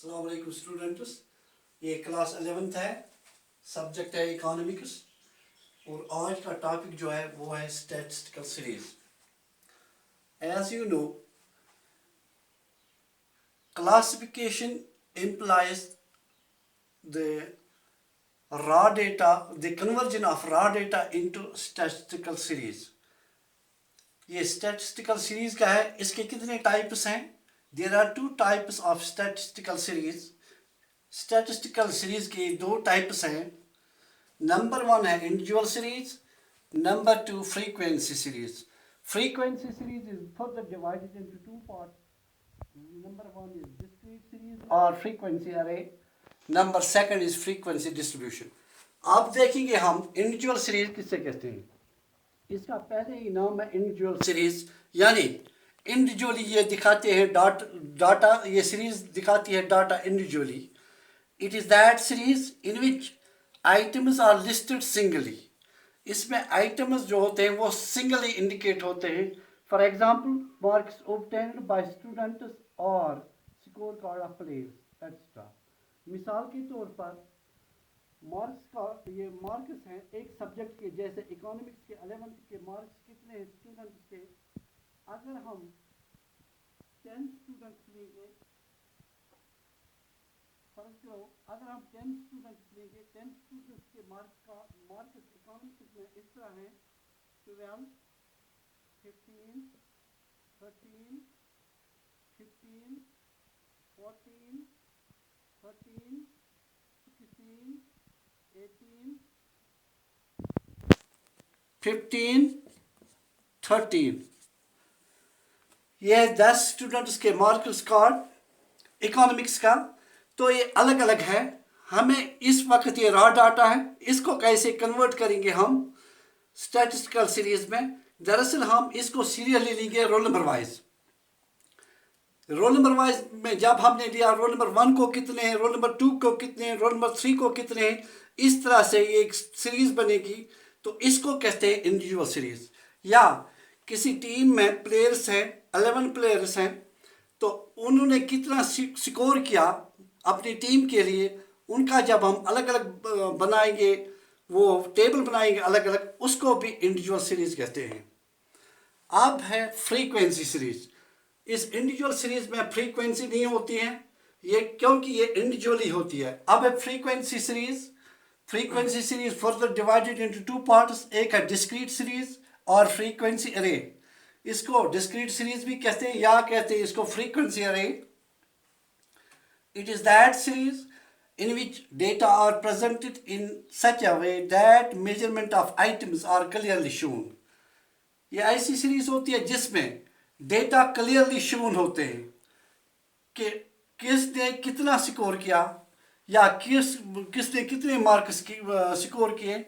अस्सलाम वालेकुम स्टूडेंट्स। ये क्लास 11th है, सब्जेक्ट है इकोनॉमिक्स और आज का टॉपिक जो है वो है statistical series. As you know, classification implies the the conversion of raw data into statistical series। ये स्टैटिस्टिकल सीरीज का है। इसके कितने टाइप्स हैं? There are two types of statistical series. Statistical series के दो टाइप्स हैं। नंबर वन है individual series, number two frequency series. Frequency series is further divided into two parts. Number one is discrete series और frequency अरे, number second is frequency distribution. आप देखेंगे हम individual series किससे कहते हैं। इसका पहले ही नाम है इंडिविजुअल सीरीज, यानी इंडिविजुअली ये दिखाते हैं डाटा। ये सीरीज दिखाती है data individually. It is that series in which items are listed singly. इसमें आइटम्स जो होते हैं वो सिंगली इंडिकेट होते हैं। For example, marks obtained by students और score card of players etcetera. मिसाल के तौर पर मार्क्स का ये मार्क्स हैं एक सब्जेक्ट के, जैसे इकोनॉमिक्स के 11th के मार्क्स कितने हैं स्टूडेंट्स के। अगर हम 10 स्टूडेंट्स लेंगे, फर्ज करो अगर हम 10 स्टूडेंट्स लेंगे, 10 स्टूडेंट्स के मार्क्स इकोनॉमिक्स में इस तरह हैं 12, 15, 13, 15, 14, 13, 16, 18, 15, 13। ये 10 स्टूडेंट्स के मार्क्स कार्ड इकोनॉमिक्स का। तो ये अलग अलग है। हमें इस वक्त ये रॉ डाटा है, इसको कैसे कन्वर्ट करेंगे हम स्टैटिस्टिकल सीरीज में। दरअसल हम इसको सीरियली लेंगे roll number wise. Roll number wise में जब हमने लिया रोल नंबर 1 को कितने हैं, रोल नंबर 2 को कितने हैं, रोल नंबर 3 को कितने हैं, इस तरह से ये एक सीरीज बनेगी। तो इसको कहते हैं इंडिविजुअल सीरीज। या किसी टीम में प्लेयर्स हैं, 11 प्लेयर्स हैं, तो उन्होंने कितना स्कोर किया अपनी टीम के लिए, उनका जब हम अलग अलग बनाएंगे, वो टेबल बनाएंगे अलग अलग, उसको भी इंडिविजुअल सीरीज कहते हैं। अब है फ्रीक्वेंसी सीरीज। इस इंडिविजुअल सीरीज में फ्रीक्वेंसी नहीं होती है ये, क्योंकि ये इंडिविजुअली होती है। अब है frequency series. Frequency series further divided into two parts. एक है डिस्क्रीट सीरीज और फ्रीक्वेंसी अरे। इसको डिस्क्रीट सीरीज भी कहते हैं या कहते हैं इसको फ्रीक्वेंसी अरे। It is that series in which data are presented in such a way that measurement of items are clearly shown। ये ऐसी सीरीज होती है जिसमें डेटा क्लियरली शोन होते हैं कि किसने कितना स्कोर किया या किसने कितने मार्क्स स्कोर किए।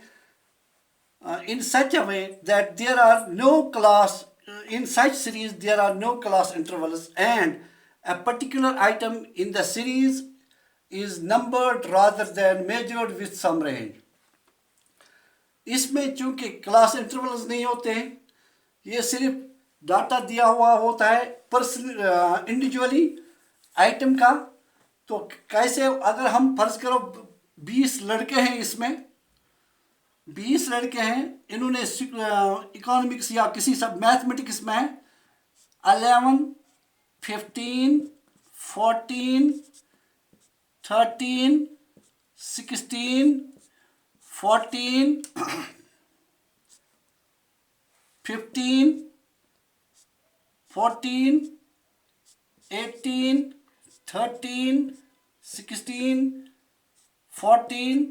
In such a way that there are no class in such series there are no class intervals and a particular item in the series is numbered rather than measured with some range। इसमें चूंकि class intervals नहीं होते हैं, ये सिर्फ data दिया हुआ होता है पर्सन इंडिविजुअली आइटम का। तो कैसे, अगर हम फर्ज करो 20 लड़के हैं, इसमें 20 लड़के हैं, इन्होंने इकोनॉमिक्स या किसी सब मैथमेटिक्स में 11, 15, 14, 13, 16, 14, 15, 14, 18, 13, 16, 14,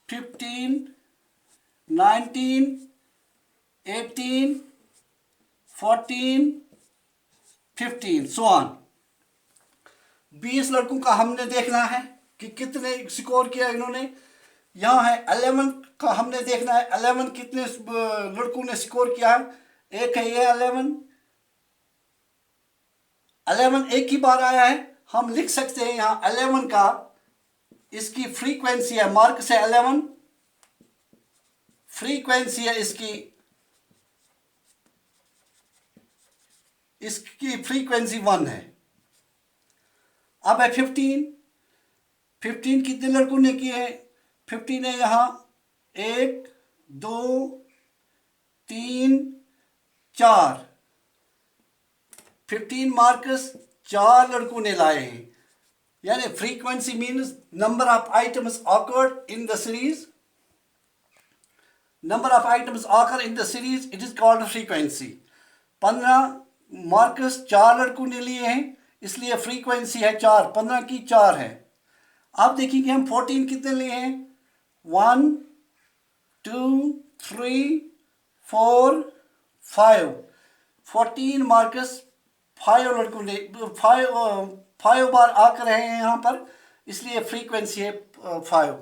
15, 19, 18, 14, 15 सो ऑन। 20 लड़कों का हमने देखना है कि कितने स्कोर किया इन्होंने। यहाँ है 11 का हमने देखना है 11 कितने लड़कों ने स्कोर किया है। एक है ये 11 एक ही बार आया है। हम लिख सकते हैं यहाँ 11 का, इसकी फ्रीक्वेंसी है, मार्क्स है 11, फ्रीक्वेंसी है इसकी फ्रीक्वेंसी 1 है। अब है 15 कितने लड़कों ने किए हैं? 15 है यहाँ 1 2 3 4। 15 मार्कस 4 लड़कों ने लाए हैं। यानी frequency means number of items occurred in the series. Number of items occur in the series, it is called frequency. 15 Marcus 4 लड़कों ने लिए हैं, इसलिए फ्रीक्वेंसी है 4। 15 की 4 है। अब देखिए हम 14 कितने लिए हैं? 1 2 3 4 5। 14 मार्कस 5 लड़कों ने 5 बार आकर रहे हैं यहाँ पर, इसलिए फ्रीक्वेंसी है 5।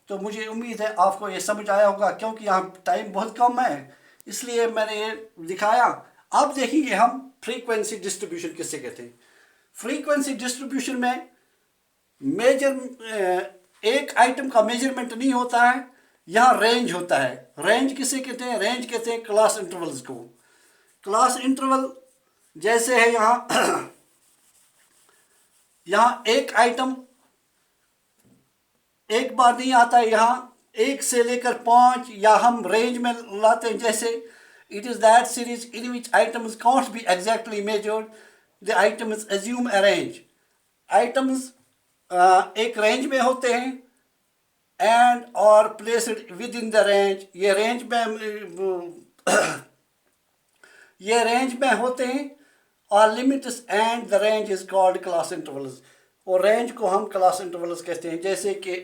तो मुझे उम्मीद है आपको ये समझ आया होगा, क्योंकि यहाँ टाइम बहुत कम है इसलिए मैंने ये दिखाया। अब देखेंगे हम फ्रीक्वेंसी डिस्ट्रीब्यूशन किससे कहते हैं। फ्रीक्वेंसी डिस्ट्रीब्यूशन में एक आइटम का मेजरमेंट नहीं होता है, यहाँ रेंज होता है। रेंज किसे कहते हैं? रेंज कहते हैं क्लास इंटरवल्स को। क्लास इंटरवल जैसे है यहाँ यहाँ एक आइटम एक बार नहीं आता है, यहाँ 1 से लेकर 5 या हम रेंज में लाते हैं। जैसे it is that series in which items can't be exactly measured, the items assume a range. Items एक रेंज में होते हैं एंड और placed with in the range. ये रेंज में होते हैं और limits and the range is called class intervals. और रेंज को हम क्लास इंटरवल्स कहते हैं। जैसे कि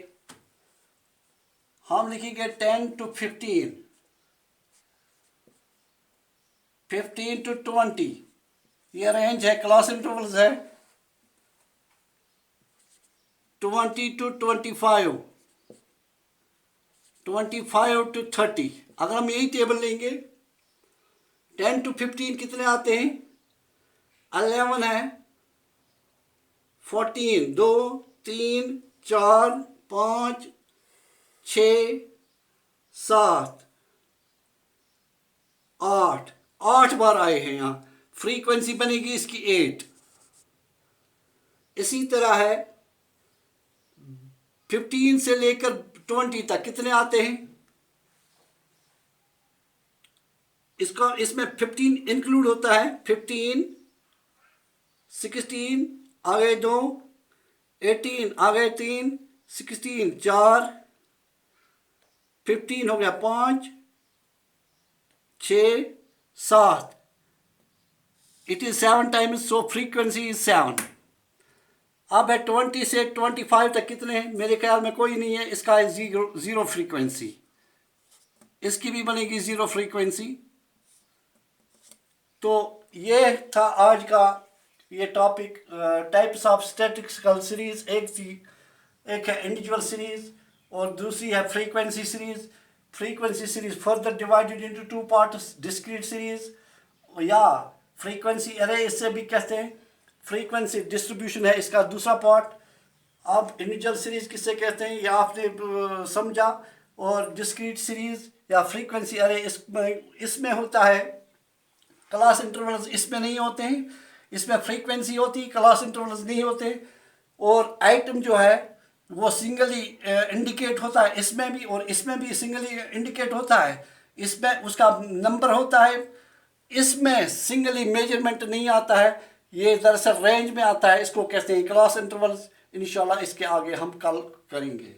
हम लिखेंगे 10 to 15, 15 to 20, ये रेंज है, क्लास इंटरवल्स है। 20 to 25, 25 to 30। अगर हम यही टेबल लेंगे 10 to 15 कितने आते हैं? 11 है, 14, 2 3 4 5 6 7 8 बार आए हैं। यहाँ फ्रीक्वेंसी बनेगी इसकी 8। इसी तरह है 15 से लेकर 20 तक कितने आते हैं? इसमें 15 इंक्लूड होता है। 15 16 आ गए 2, 18 आ गए 3, 16 4, 15 हो गया 5 6 7। It is 7 times, so frequency is 7। अब है 20 से 25 तक कितने हैं? मेरे ख्याल में कोई नहीं है, इसका है जीरो फ्रीक्वेंसी। इसकी भी बनेगी जीरो फ्रीक्वेंसी। तो ये था आज का ये topic, types of statistical series. एक है इंडिविजुअल सीरीज और दूसरी है frequency series. Frequency series further divided into 2 parts, discrete series या फ्रीक्वेंसी अरे इससे भी कहते हैं। फ्रीक्वेंसी डिस्ट्रीब्यूशन है इसका दूसरा पार्ट। अब इंडिविजुअल सीरीज किससे कहते हैं ये आपने समझा। और डिस्क्रीट सीरीज या फ्रीक्वेंसी अरे इसमें होता है क्लास इंटरवल्स, इसमें नहीं होते हैं। इसमें फ्रीक्वेंसी होती है, क्लास इंटरवल्स नहीं होते। और आइटम जो है वो सिंगली इंडिकेट होता है, इसमें भी और इसमें भी सिंगली इंडिकेट होता है। इसमें उसका नंबर होता है, इसमें सिंगली मेजरमेंट नहीं आता है, ये दरअसल रेंज में आता है। इसको कहते हैं क्लास इंटरवल्स। इंशाल्लाह इसके आगे हम कल करेंगे।